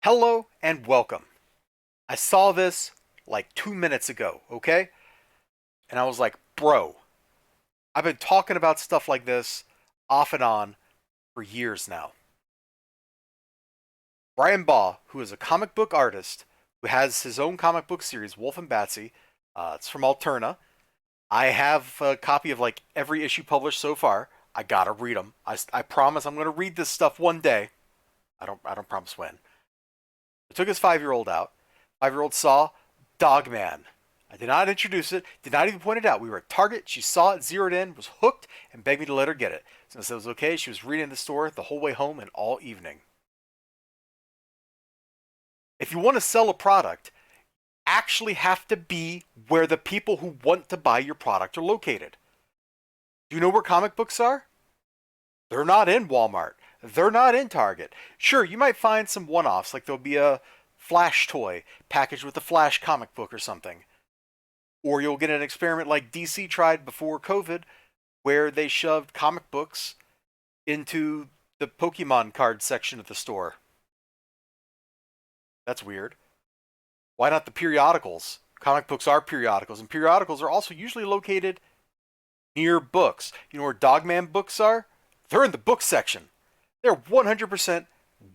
Hello and welcome. I saw this like 2 minutes ago, okay? And I was like, bro, I've been talking about stuff like this off and on for years now. Brian Baugh, who is a comic book artist who has his own comic book series, Wolf and Batsy, it's from Alterna. I have a copy of like every issue published so far. I gotta read them. I promise I'm gonna read this stuff one day. I don't promise when. I took his 5-year-old out. 5-year-old saw Dogman. I did not introduce it, did not even point it out. We were at Target. She saw it, zeroed in, was hooked, and begged me to let her get it. Since it was okay, she was reading in the store the whole way home and all evening. If you want to sell a product, actually have to be where the people who want to buy your product are located. Do you know where comic books are? They're not in Walmart. They're not in Target. Sure, you might find some one-offs, like there'll be a Flash toy packaged with a Flash comic book or something. Or you'll get an experiment like DC tried before COVID, where they shoved comic books into the Pokemon card section of the store. That's weird. Why not the periodicals? Comic books are periodicals, and periodicals are also usually located near books. You know where Dogman books are? They're in the book section. They're 100%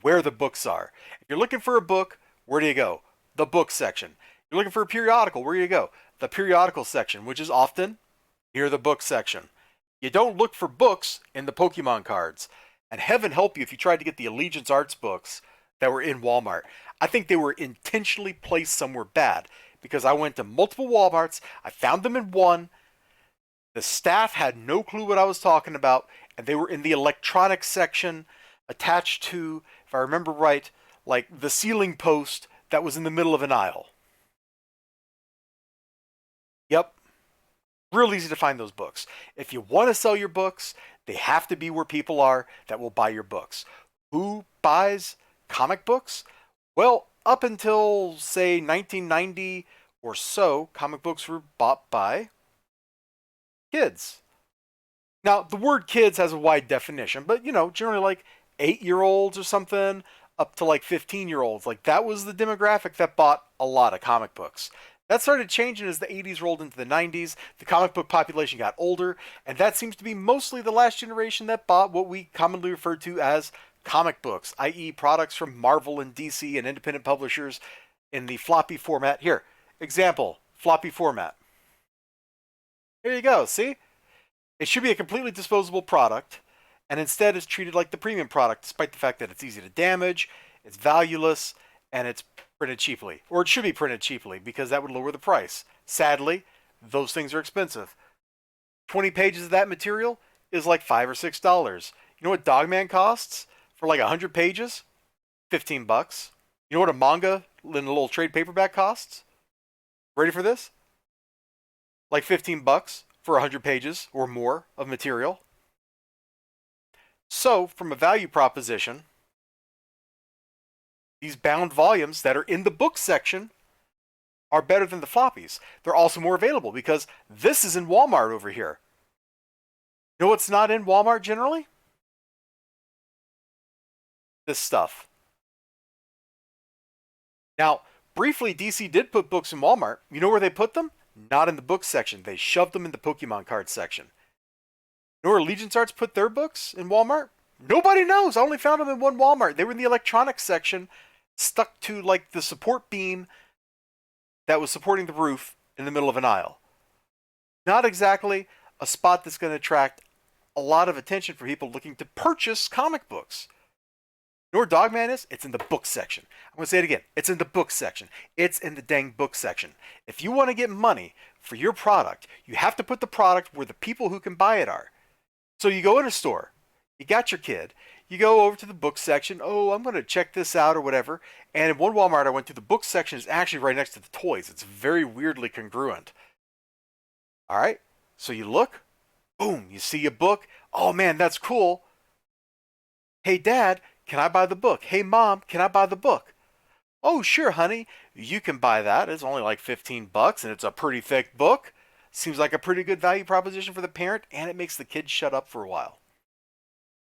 where the books are. If you're looking for a book, where do you go? The book section. If you're looking for a periodical, where do you go? The periodical section, which is often near the book section. You don't look for books in the Pokemon cards. And heaven help you if you tried to get the Allegiance Arts books that were in Walmart. I think they were intentionally placed somewhere bad because I went to multiple Walmarts, I found them in one. The staff had no clue what I was talking about, and they were in the electronics section attached to, if I remember right, like the ceiling post that was in the middle of an aisle. Yep, real easy to find those books. If you want to sell your books, they have to be where people are that will buy your books. Who buys comic books? Well, up until, say, 1990 or so, comic books were bought by kids. Now, the word kids has a wide definition, but generally like 8-year-olds or something up to like 15-year-olds. Like that was the demographic that bought a lot of comic books. That started changing as the 80s rolled into the 90s. The comic book population got older, and that seems to be mostly the last generation that bought what we commonly refer to as comic books, i.e., products from Marvel and DC and independent publishers in the floppy format. Here, example, floppy format. Here you go, see? It should be a completely disposable product, and instead it's treated like the premium product, despite the fact that it's easy to damage, it's valueless, and it's printed cheaply. Or it should be printed cheaply, because that would lower the price. Sadly, those things are expensive. 20 pages of that material is like $5 or $6. You know what Dogman costs for like 100 pages? $15. You know what a manga in a little trade paperback costs? Ready for this? Like $15 for 100 pages or more of material. So, from a value proposition, these bound volumes that are in the book section are better than the floppies. They're also more available because this is in Walmart over here. You know what's not in Walmart generally? This stuff. Now, briefly, DC did put books in Walmart. You know where they put them? Not in the book section. They shoved them in the Pokemon card section. You know where Allegiance Arts put their books in Walmart? Nobody knows. I only found them in one Walmart. They were in the electronics section, stuck to like the support beam that was supporting the roof in the middle of an aisle. Not exactly a spot that's going to attract a lot of attention for people looking to purchase comic books. You know where Dogman is? It's in the book section. I'm going to say it again. It's in the book section. It's in the dang book section. If you want to get money for your product, you have to put the product where the people who can buy it are. So you go in a store, you got your kid, you go over to the book section, oh, I'm going to check this out or whatever, and in one Walmart I went to, the book section is actually right next to the toys. It's very weirdly congruent. All right, so you look, boom, you see a book, oh man, that's cool. Hey dad, can I buy the book? Hey mom, can I buy the book? Oh sure honey, you can buy that. It's only like $15 and it's a pretty thick book. Seems like a pretty good value proposition for the parent, and it makes the kid shut up for a while.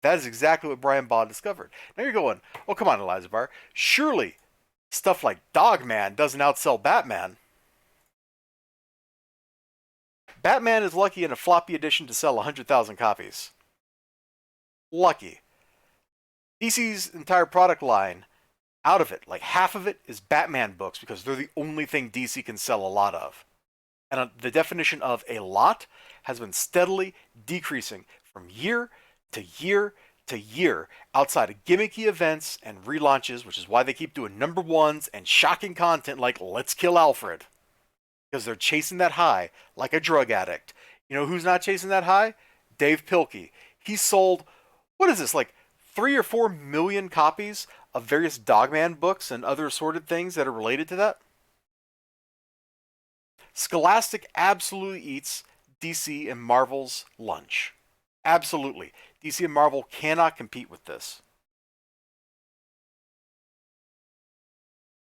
That is exactly what Brian Baugh discovered. Now you're going, oh, come on, Elizibar. Surely stuff like Dogman doesn't outsell Batman. Batman is lucky in a floppy edition to sell 100,000 copies. Lucky. DC's entire product line, out of it, like half of it is Batman books because they're the only thing DC can sell a lot of. And the definition of a lot has been steadily decreasing from year to year to year outside of gimmicky events and relaunches, which is why they keep doing number ones and shocking content like Let's Kill Alfred. Because they're chasing that high like a drug addict. You know who's not chasing that high? Dave Pilkey. He sold, what is this, like 3 or 4 million copies of various Dogman books and other assorted things that are related to that? Scholastic absolutely eats DC and Marvel's lunch. Absolutely. DC and Marvel cannot compete with this.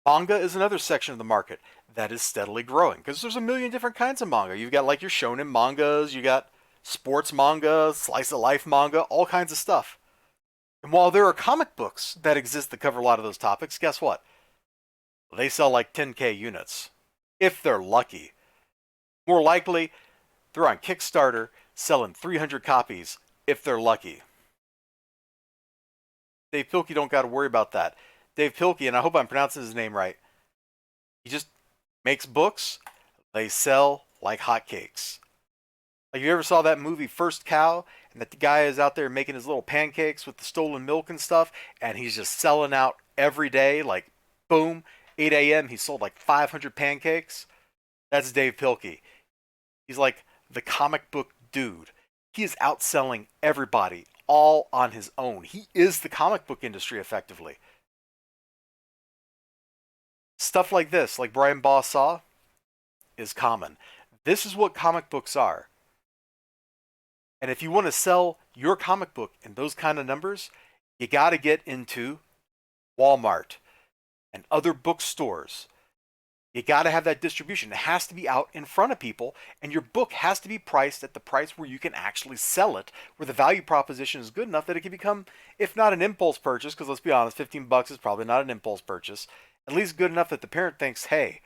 Manga is another section of the market that is steadily growing because there's a million different kinds of manga. You've got like your shonen mangas, you got sports manga, slice of life manga, all kinds of stuff. And while there are comic books that exist that cover a lot of those topics, guess what? They sell like 10K units. If they're lucky. More likely, they're on Kickstarter selling 300 copies if they're lucky. Dave Pilkey don't got to worry about that. Dave Pilkey, and I hope I'm pronouncing his name right, he just makes books. They sell like hotcakes. Like, you ever saw that movie First Cow, and that the guy is out there making his little pancakes with the stolen milk and stuff, and he's just selling out every day, like, boom, 8 a.m., he sold like 500 pancakes? That's Dave Pilkey. He's like the comic book dude. He is outselling everybody all on his own. He is the comic book industry, effectively. Stuff like this, like Brian Baugh saw, is common. This is what comic books are. And if you want to sell your comic book in those kind of numbers, you got to get into Walmart and other bookstores. You got to have that distribution. It has to be out in front of people, and your book has to be priced at the price where you can actually sell it, where the value proposition is good enough that it can become, if not an impulse purchase, because let's be honest, $15 is probably not an impulse purchase, at least good enough that the parent thinks, hey,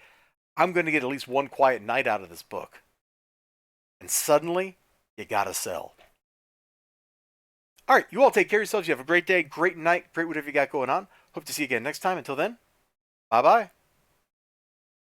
I'm going to get at least one quiet night out of this book. And suddenly, you got to sell. All right, you all take care of yourselves. You have a great day, great night, great whatever you got going on. Hope to see you again next time. Until then, bye-bye.